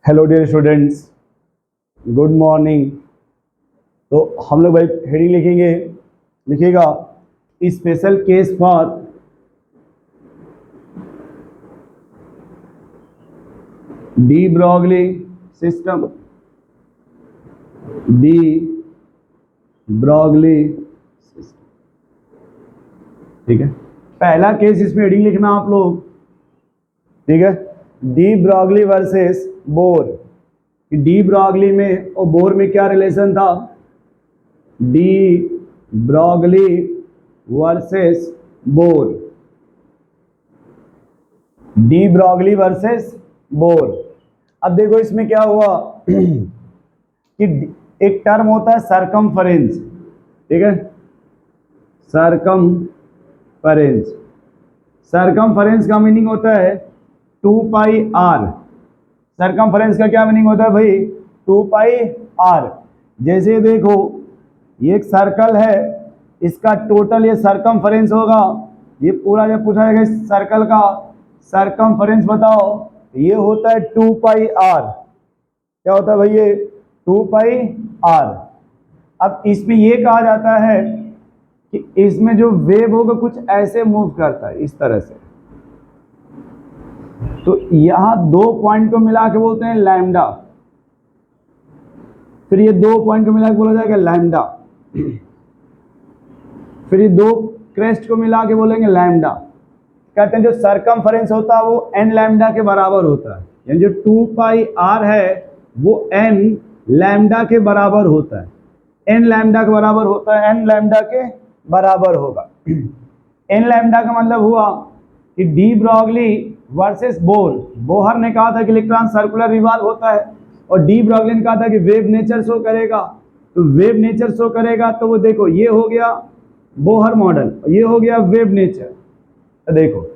Hello dear students, good morning. तो हम लोग भाई हेडिंग लिखेंगे, लिखिएगा special case for de Broglie system. De Broglie system, ठीक है। पहला केस इसमें हेडिंग लिखना आप लोग, ठीक है। De Broglie versus bore. De Broglie में और बोर में क्या रिलेशन था? De Broglie versus bore. De Broglie versus bore. अब देखो इसमें क्या हुआ कि एक टर्म होता है सरकमफरेंस, ठीक है। सरकमफरेंस, सरकमफरेंस का मीनिंग होता है 2 पाई आर। सरकमफरेंस का क्या मीनिंग होता है भाई? 2 पाई आर। जैसे देखो ये एक सर्कल है, इसका टोटल ये सरकमफरेंस होगा। ये पूरा जब पूछा जाएगा इस सर्कल का सरकमफरेंस बताओ, ये होता है 2 पाई आर। क्या होता है भाई? ये 2 पाई आर। अब इसमें ये कहा जाता है कि इसमें जो वेव होगा कुछ ऐसे मूव करता है, इस तरह से। तो यहां दो पॉइंट को मिला के बोलते हैं लैम्डा, फिर ये दो पॉइंट को मिला के बोला जाएगा लैम्डा, फिर ये दो क्रेस्ट को मिला के बोलेंगे लैम्डा। कहते हैं जो सरकमफरेंस होता है वो एन लैम्डा के बराबर होता है, यानी जो 2 पाई आर है वो एन लैम्डा के बराबर होता है। एन लैम्डा के बराबर होता है, एन लैम्डा के बराबर होगा। एन लैम्डा का मतलब हुआ कि de Broglie versus bore. Bohr ने कहा था कि इलेक्ट्रॉन सर्कुलर रिवॉल्व होता है, और डी ब्रॉगली ने कहा था कि वेव नेचर शो करेगा। तो वेव नेचर शो करेगा, तो वो देखो ये हो गया बोहर मॉडल, ये हो गया वेव नेचर। तो देखो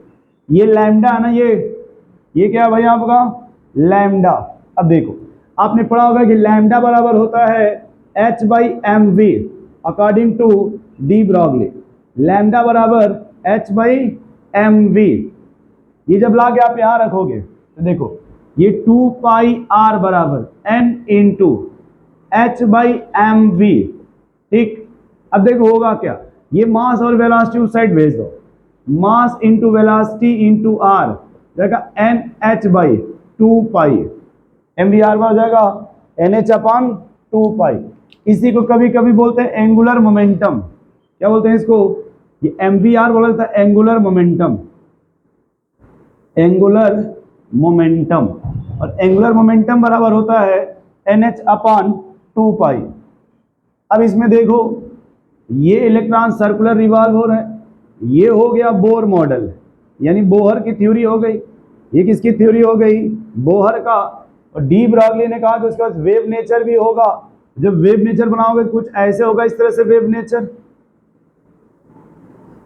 ये लैम्डा है ना, ये क्या है भाई आपका? लैम्डा। अब देखो आपने पढ़ा होगा कि लैम्डा बराबर होता है h/mv according to de Broglie. Lambda बराबर h/mv। ये जब ला के आप यहां रखोगे तो देखो ये 2 पाई आर बराबर n इंटू h/mv, ठीक। अब देखो होगा क्या, ये मास और वेलोसिटी उस साइड भेज दो। Mass into velocity into r जाएगा n H by 2 pi. M we r हो जाएगा एन एच अपॉन 2 पाई। इसी को कभी कभी बोलते हैं एंगुलर मोमेंटम। क्या बोलते हैं इसको? ये एम वी आर बोला जाता है एंगुलर मोमेंटम। एंगुलर मोमेंटम, और एंगुलर मोमेंटम बराबर होता है एन एच अपॉन 2 पाई। अब इसमें देखो ये इलेक्ट्रॉन सर्कुलर रिवॉल्व हो रहे हैं, ये हो गया बोर मॉडल, यानी बोहर की थ्योरी हो गई। ये किसकी थ्योरी हो गई? बोहर का। और डी ब्रॉगली ने कहा कि उसके बाद वेव नेचर भी होगा। जब वेव नेचर बनाओगे कुछ ऐसे होगा, इस तरह से वेव नेचर।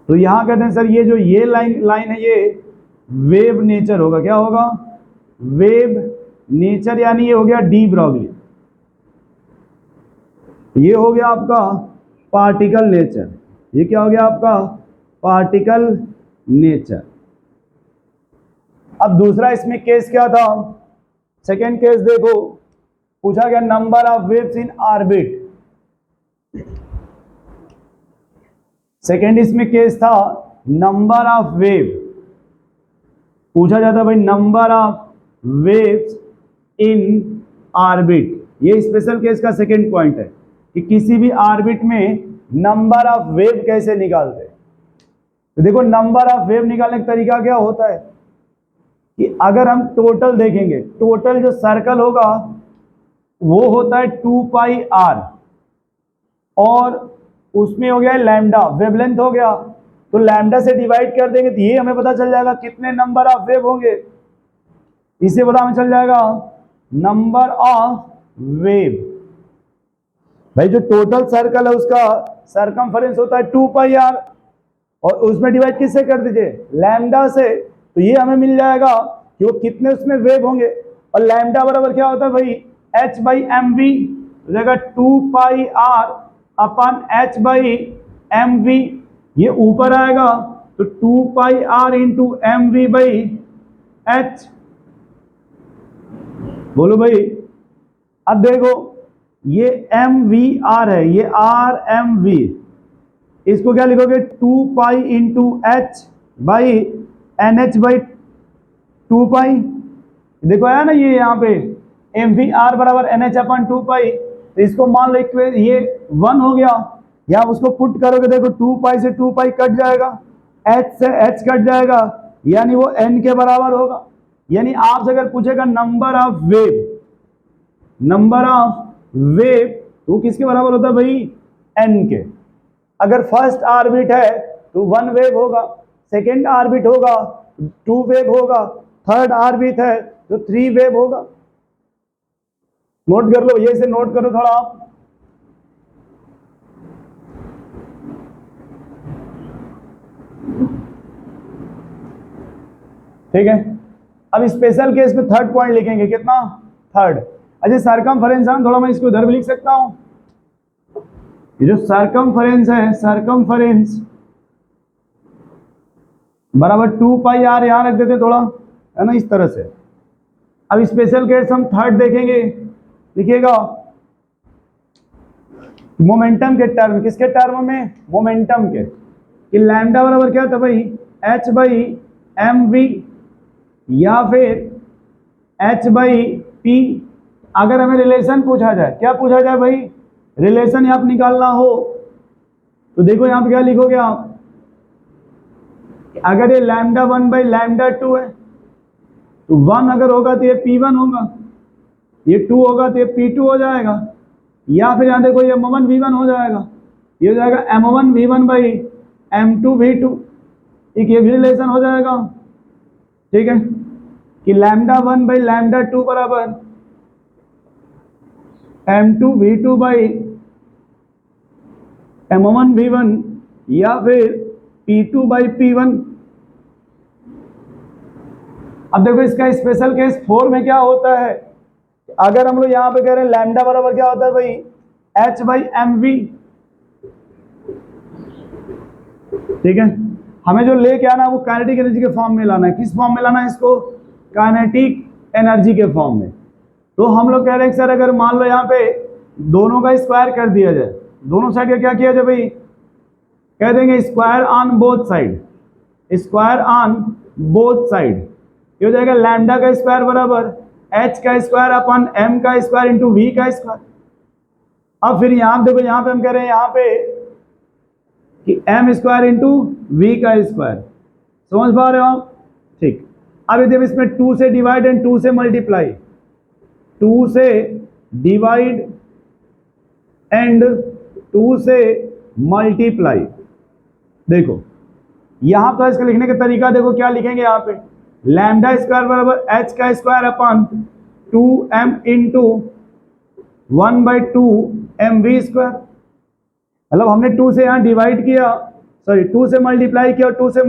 तो यहां कहते हैं सर ये जो ये लाइन है ये वेव नेचर होगा। क्या होगा? वेव नेचर, यानी ये हो गया डी ब्रॉगली। ये हो गया आपका पार्टिकल नेचर। ये क्या हो गया आपका? Particle nature. अब दूसरा इसमें केस क्या था? सेकेंड केस देखो, पूछा गया number of waves in orbit. Second इसमें केस था नंबर ऑफ वेव। पूछा जाता भाई number of waves in orbit. ये स्पेशल केस का सेकेंड पॉइंट है कि किसी भी ऑर्बिट में नंबर ऑफ वेव कैसे निकालते हैं। तो देखो नंबर ऑफ वेव निकालने का तरीका क्या होता है कि अगर हम टोटल देखेंगे, टोटल जो सर्कल होगा वो होता है 2 पाई आर, और उसमें हो गया लैम्डा, वेवलेंथ हो गया। तो लैम्डा से डिवाइड कर देंगे तो ये हमें पता चल जाएगा कितने नंबर ऑफ वेव होंगे। इसे पता हमें चल जाएगा नंबर ऑफ वेव। भाई जो टोटल सर्कल है उसका सरकमफरेंस होता है 2 पाई आर, और उसमें डिवाइड किससे कर दीजिए? लैम्डा से। तो ये हमें मिल जाएगा कि वो कितने उसमें वेव होंगे। और लैम्डा बराबर क्या होता है भाई? h/mv हो जाएगा 2 पाई आर अपॉन h/mv। ये ऊपर आएगा तो 2 pi r into mv by h। बोलो भाई। अब देखो ये एम वी आर है, ये आर एम वी, इसको क्या लिखोगे 2 pi into H by N H by 2 pi. देखो है ना ये यहाँ पे एम वी आर बराबर एन एच अपन 2 पाई, इसको मान लो ये 1 हो गया, या उसको पुट करोगे देखो 2 पाई से 2 पाई कट जाएगा, एच से एच कट जाएगा, यानी वो एन के बराबर होगा। यानी आपसे अगर पूछेगा number of wave, number of wave तो किसके बराबर होता है भाई, एन के। अगर फर्स्ट ऑर्बिट है तो 1 वेव होगा, सेकेंड ऑर्बिट होगा 2 वेव होगा, थर्ड ऑर्बिट है तो 3 वेव होगा। नोट कर लो, ये से नोट करो थोड़ा आप। ठीक है, अब स्पेशल केस में थर्ड पॉइंट लिखेंगे, कितना, थर्ड। अच्छा सरकमफेरेंस है, थोड़ा मैं इसको इधर भी लिख सकता हूं। ये जो सरकमफेरेंस है, सरकमफेरेंस बराबर 2 पाई आर यहां रख देते थोड़ा, है ना, इस तरह से। अब स्पेशल केस हम थर्ड देखेंगे, लिखिएगा मोमेंटम के टर्म, किसके टर्म में, मोमेंटम के, कि लैम्डा बराबर क्या था भाई, एच बाई एम वी या फिर एच बाई पी। अगर हमें रिलेशन पूछा जाए, क्या पूछा जाए भाई, रिलेशन आप निकालना हो तो देखो यहां पे क्या लिखोगे आप, अगर ये लैम्डा 1 बाई लैम्डा 2 है तो 1 अगर होगा तो ये P1 होगा, ये 2 होगा तो ये P2 हो जाएगा, या फिर यहां देखो ये M1 V1 हो जाएगा, ये हो जाएगा M1 V1 by M2 V2, एक ये भी रिलेशन हो जाएगा। ठीक है, कि लैम्डा 1 बाई लैम्डा 2 बराबर M2 V2 by M1 V1 या फिर P2 बाई P1। अब देखो इसका स्पेशल केस 4 में क्या होता है, अगर हम लोग यहां पे कह रहे हैं लैम्डा बराबर क्या होता है भाई, H बाई एम वी। ठीक है, हमें जो लेके आना है वो काइनेटिक एनर्जी के फॉर्म में लाना है। किस फॉर्म में लाना है इसको, काइनेटिक एनर्जी के फॉर्म में। तो हम लोग कह रहे हैं सर अगर मान लो यहाँ पे दोनों का स्क्वायर कर दिया जाए, दोनों साइड का क्या किया जाए भाई, कह देंगे square on both side, square on both side, ये हो जाएगा लैम्डा का स्क्वायर बराबर एच का स्क्वायर अपन एम का स्क्वायर इंटू वी का स्क्वायर। अब फिर यहां देखो, यहां पे हम कह रहे हैं यहाँ पे कि एम स्क्वायर इंटू वी का स्क्वायर, समझ पा रहे हो आप। ठीक, अब जब इसमें 2 से डिवाइड एंड 2 से मल्टीप्लाई, 2 से डिवाइड एंड 2 से मल्टीप्लाई, देखो यहां पर इसका लिखने का तरीका देखो क्या लिखेंगे यहाँ पे, लैम्डा स्क्वायर बराबर एच का square upon 2m into 1/2 mv square. मतलब हमने 2 से यहाँ डिवाइड किया, सॉरी 2 से मल्टीप्लाई किया और 2 से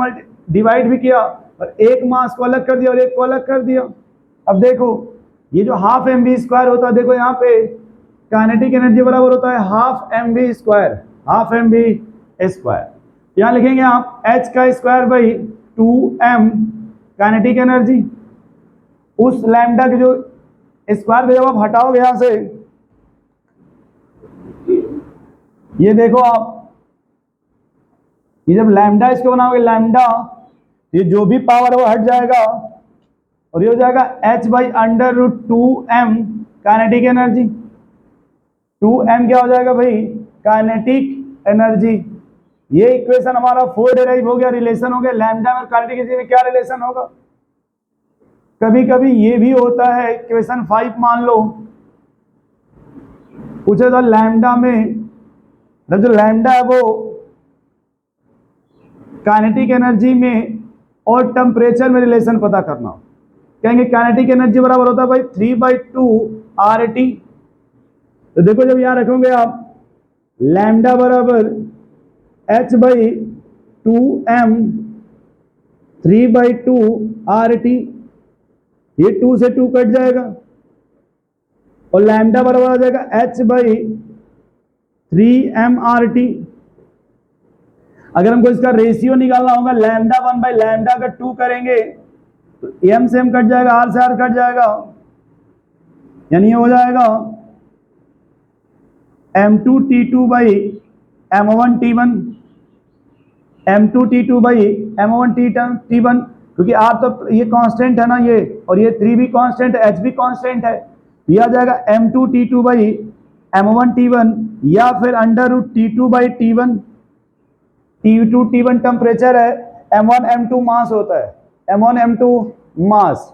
डिवाइड भी किया, और एक मास को अलग कर दिया और एक को अलग कर दिया। अब देखो ये जो हाफ एम वी स्क्वायर होता है, देखो यहाँ पे काइनेटिक एनर्जी बराबर होता है half M V square, half M V square. यहाँ लिखेंगे आप एच का square by 2m kinetic energy, उस लैम्डा के जो स्क्वायर में जब आप हटाओगे यहां से, ये देखो आप, ये जब लैम्डा इसको बनाओगे लैम्डा, ये जो भी पावर है वो हट जाएगा और ये हो जाएगा h by under root 2m kinetic energy. 2m क्या हो जाएगा भाई, काइनेटिक एनर्जी। ये इक्वेशन हमारा 4 डेराइव हो गया, रिलेशन हो गया लैम्डा और काइनेटिक एनर्जी में क्या रिलेशन होगा। कभी कभी ये भी होता है, इक्वेशन 5 मान लो पूछे तो लैम्डा में, जो लैम्डा है वो काइनेटिक एनर्जी में और टेम्परेचर में रिलेशन पता करना, कहेंगे काइनेटिक एनर्जी बराबर होता है भाई 3/2 RT। तो देखो जब यहां रखोगे आप लैम्डा बराबर h बाई 2m 3/2 RT, ये 2 से 2 कट जाएगा और लैम्डा बराबर आ जाएगा h बाई 3m RT। अगर हमको इसका रेशियो निकालना होगा, लैम्डा 1 बाई लैम्डा का 2 करेंगे तो m से m कट जाएगा, r से r कट जाएगा, यानी ये हो जाएगा m2t2 by m1t1, m2t2 by m1t1, क्योंकि r तो ये कांस्टेंट है ना ये, और ये 3 भी कांस्टेंट है, h भी कांस्टेंट है, ये आ जाएगा m2t2 बाई m1t1 या फिर under root t2 by t1। T2 T1 temperature है, m1 m2 मास होता है, m1 m2 मास,